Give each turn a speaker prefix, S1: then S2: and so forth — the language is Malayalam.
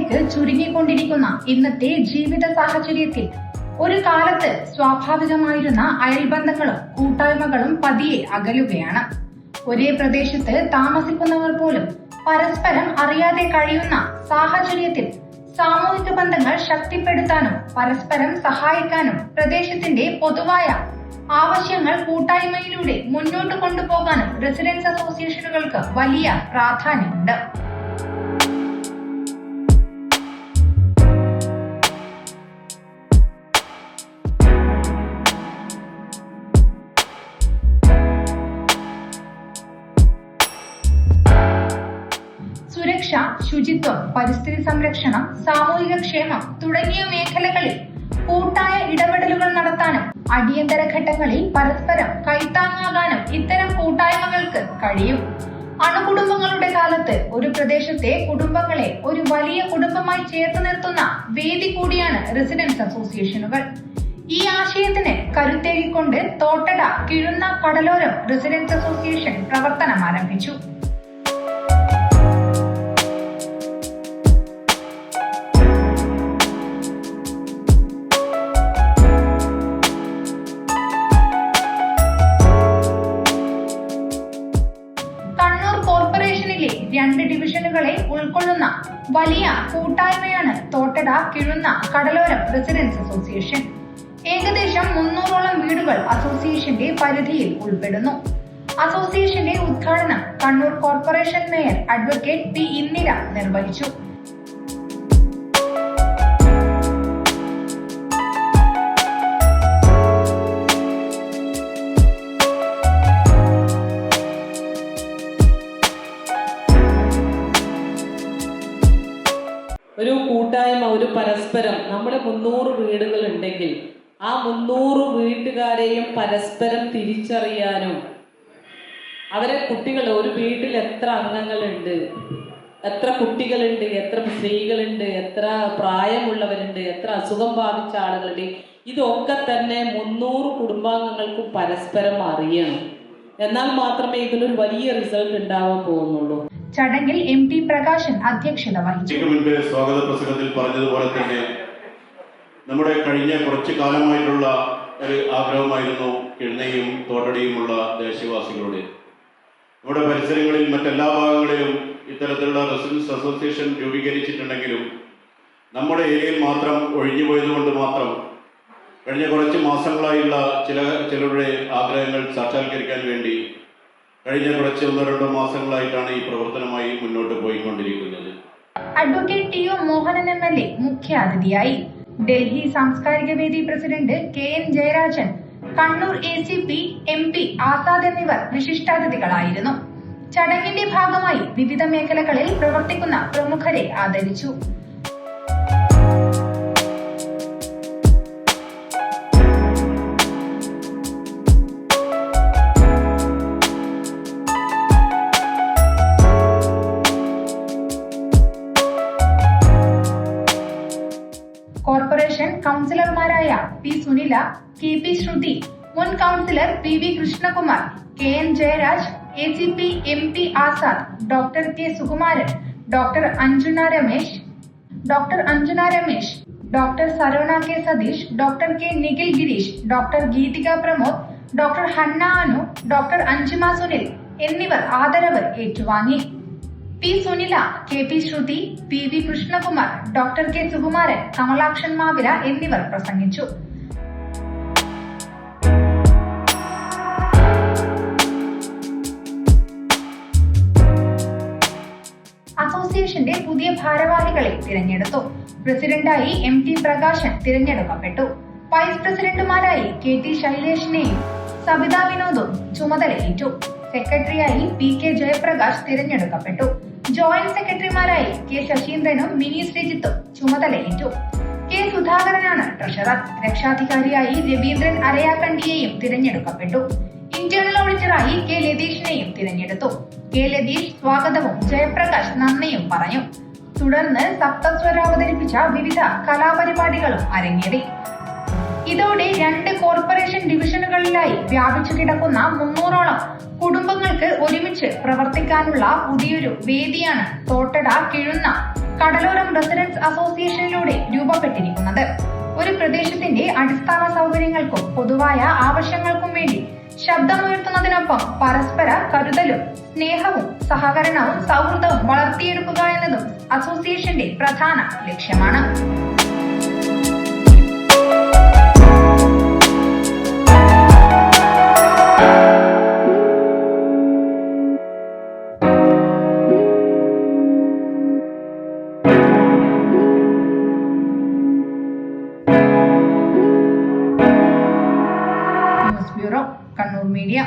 S1: വീടുകളിലേക്ക് ചുരുങ്ങിക്കൊണ്ടിരിക്കുന്ന ഇന്നത്തെ ജീവിത സാഹചര്യത്തിൽ ഒരു കാലത്ത് സ്വാഭാവികമായിരുന്ന അയൽബന്ധങ്ങളും കൂട്ടായ്മകളും പതിയെ അകലുകയാണ്. ഒരേ പ്രദേശത്ത് താമസിക്കുന്നവർ പോലും പരസ്പരം അറിയാതെ കഴിയുന്ന സാഹചര്യത്തിൽ സാമൂഹിക ബന്ധങ്ങൾ ശക്തിപ്പെടുത്താനും പരസ്പരം സഹായിക്കാനും പ്രദേശത്തിന്റെ പൊതുവായ ആവശ്യങ്ങൾ കൂട്ടായ്മയിലൂടെ മുന്നോട്ട് കൊണ്ടുപോകാനും റെസിഡൻസ് അസോസിയേഷനുകൾക്ക് വലിയ പ്രാധാന്യമുണ്ട്. സുരക്ഷ, ശുചിത്വം, പരിസ്ഥിതി സംരക്ഷണം, സാമൂഹിക ക്ഷേമം തുടങ്ങിയ മേഖലകളിൽ കൂട്ടായ ഇടപെടലുകൾ നടത്താനും അടിയന്തര ഘട്ടങ്ങളിൽ പരസ്പരം കൈത്താങ്ങാകാനും ഇത്തരം കൂട്ടായ്മകൾക്ക് കഴിയും. അണുകുടുംബങ്ങളുടെ കാലത്ത് ഒരു പ്രദേശത്തെ കുടുംബങ്ങളെ ഒരു വലിയ കുടുംബമായി ചേർത്ത് നിർത്തുന്ന വേദി കൂടിയാണ് റെസിഡൻസ് അസോസിയേഷനുകൾ. ഈ ആശയത്തിന് കരുത്തേകിക്കൊണ്ട് തോട്ടട കിഴുന്ന കടലോരം റെസിഡൻസ് അസോസിയേഷൻ പ്രവർത്തനം ആരംഭിച്ചു. രണ്ട് ഡിവിഷനുകളെ ഉൾക്കൊള്ളുന്ന വലിയ കൂട്ടായ്മയാണ് തോട്ടട കിഴുന്ന കടലോരം റെസിഡൻസ് അസോസിയേഷൻ. ഏകദേശം 300ഓളം വീടുകൾ അസോസിയേഷന്റെ പരിധിയിൽ ഉൾപ്പെടുന്നു. അസോസിയേഷന്റെ ഉദ്ഘാടനം Kannur corporation mayor advocate P Indira നിർവഹിച്ചു.
S2: ഒരു കൂട്ടായ്മ, ഒരു പരസ്പരം, നമ്മുടെ 300 വീടുകൾ ഉണ്ടെങ്കിൽ ആ 300 വീട്ടുകാരെയും പരസ്പരം തിരിച്ചറിയാനും അവരെ കുട്ടികൾ, ഒരു വീട്ടിൽ എത്ര അംഗങ്ങളുണ്ട്, എത്ര കുട്ടികളുണ്ട്, എത്ര സ്ത്രീകളുണ്ട്, എത്ര പ്രായമുള്ളവരുണ്ട്, എത്ര അസുഖം ബാധിച്ച ആളുകളുണ്ട്, ഇതൊക്കെ തന്നെ 300 കുടുംബാംഗങ്ങൾക്കും പരസ്പരം അറിയണം. എന്നാൽ മാത്രമേ ഇതിനൊരു വലിയ റിസൾട്ട് ഉണ്ടാവാൻ പോകുന്നുള്ളൂ.
S1: ചടങ്ങിൽ MP പ്രകാശൻ അധ്യക്ഷത വഹിച്ചു.
S3: സ്വാഗത പ്രസംഗത്തിൽ പറഞ്ഞതുപോലെ തന്നെ നമ്മുടെ കഴിഞ്ഞ കുറച്ചു കാലമായിട്ടുള്ള ഒരു ആഗ്രഹമായിരുന്നു കിഴുന്നയും തോട്ടടയുമുള്ള ദേശവാസികളുടെ. നമ്മുടെ പരിസരങ്ങളിൽ മറ്റെല്ലാ ഭാഗങ്ങളിലും ഇത്തരത്തിലുള്ള റെസിഡൻസ് അസോസിയേഷൻ രൂപീകരിച്ചിട്ടുണ്ടെങ്കിലും നമ്മുടെ ഏരിയയിൽ മാത്രം ഒഴിഞ്ഞു പോയതുകൊണ്ട് മാത്രം കഴിഞ്ഞ കുറച്ച് മാസങ്ങളായുള്ള ചിലരുടെ ആഗ്രഹങ്ങൾ സാക്ഷാത്കരിക്കാൻ വേണ്ടി കഴിഞ്ഞ കുറച്ച് 1-2 മാസങ്ങളായിട്ടാണ് ഈ പ്രവർത്തനമായി മുന്നോട്ട് പോയിക്കൊണ്ടിരിക്കുന്നത്.
S1: അഡ്വക്കേറ്റ് TO മോഹനൻ MLA മുഖ്യാതിഥിയായി. ഡൽഹി സാംസ്കാരിക വേദി president KN Jayarajan, Kannur ACP MP Azad എന്നിവർ വിശിഷ്ടാതിഥികളായിരുന്നു. ചടങ്ങിന്റെ ഭാഗമായി വിവിധ മേഖലകളിൽ പ്രവർത്തിക്കുന്ന പ്രമുഖരെ ആദരിച്ചു. കോർപ്പറേഷൻ കൗൺസിലർമാരായ P സുനില, KP ശ്രുതി, മുൻ councillor PV Krishnakumar, KN Jayaraj, ACP MP Azad, doctor K Sukumaran, doctor Anjana Ramesh, doctor Saravana K Satheesh, doctor K Nikhil Gireesh, doctor Geethika Pramod, doctor Hanna Anu, doctor Anjima Sunil എന്നിവർ ആദരവ് ഏറ്റുവാങ്ങി. P Sunila, KP Shruthi, PV Krishnakumar, doctor K Sukumaran, Kamalakshan Mavila എന്നിവർ പ്രസംഗിച്ചു. അസോസിയേഷന്റെ പുതിയ ഭാരവാഹികളെ തിരഞ്ഞെടുത്തു. പ്രസിഡന്റായി MT പ്രകാശൻ തിരഞ്ഞെടുക്കപ്പെട്ടു. വൈസ് പ്രസിഡന്റുമാരായി KT ശൈലേഷിനെയും സബിത വിനോദും ചുമതലയേറ്റു. സെക്രട്ടറിയായി PK ജയപ്രകാശ് തിരഞ്ഞെടുക്കപ്പെട്ടു. ജോയിന്റ് സെക്രട്ടറിമാരായി K ശശീന്ദ്രനും മിനി ശ്രീജിത്തും ചുമതലയേറ്റു. K സുധാകരനാണ് ട്രഷറർ. രക്ഷാധികാരിയായി രവീന്ദ്രൻ അരയാക്കണ്ടിയെയും തിരഞ്ഞെടുക്കപ്പെട്ടു. ഇന്റേണൽ ഓഡിറ്ററായി K ലതീഷിനെയും തിരഞ്ഞെടുത്തു. K ലതീഷ് സ്വാഗതവും ജയപ്രകാശ് നന്ദിയും പറഞ്ഞു. തുടർന്ന് സപ്തസ്വര അവതരിപ്പിച്ച വിവിധ കലാപരിപാടികളും അരങ്ങേറി. ഇതോടെ 2 കോർപ്പറേഷൻ ഡിവിഷനുകളിലായി വ്യാപിച്ചു കിടക്കുന്ന 300ഓളം കുടുംബങ്ങൾക്ക് ഒരുമിച്ച് പ്രവർത്തിക്കാനുള്ള പുതിയൊരു വേദിയാണ് തോട്ടട കിഴുന്ന കടലോരം റെസിഡൻസ് അസോസിയേഷനിലൂടെ രൂപപ്പെട്ടിരിക്കുന്നത്. ഒരു പ്രദേശത്തിന്റെ അടിസ്ഥാന സൗകര്യങ്ങൾക്കും പൊതുവായ ആവശ്യങ്ങൾക്കും വേണ്ടി ശബ്ദമുയർത്തുന്നതിനൊപ്പം പരസ്പര കരുതലും സ്നേഹവും സഹകരണവും സൗഹൃദവും വളർത്തിയെടുക്കുക എന്നതും അസോസിയേഷന്റെ പ്രധാന ലക്ഷ്യമാണ്. News bureau, Kannur media.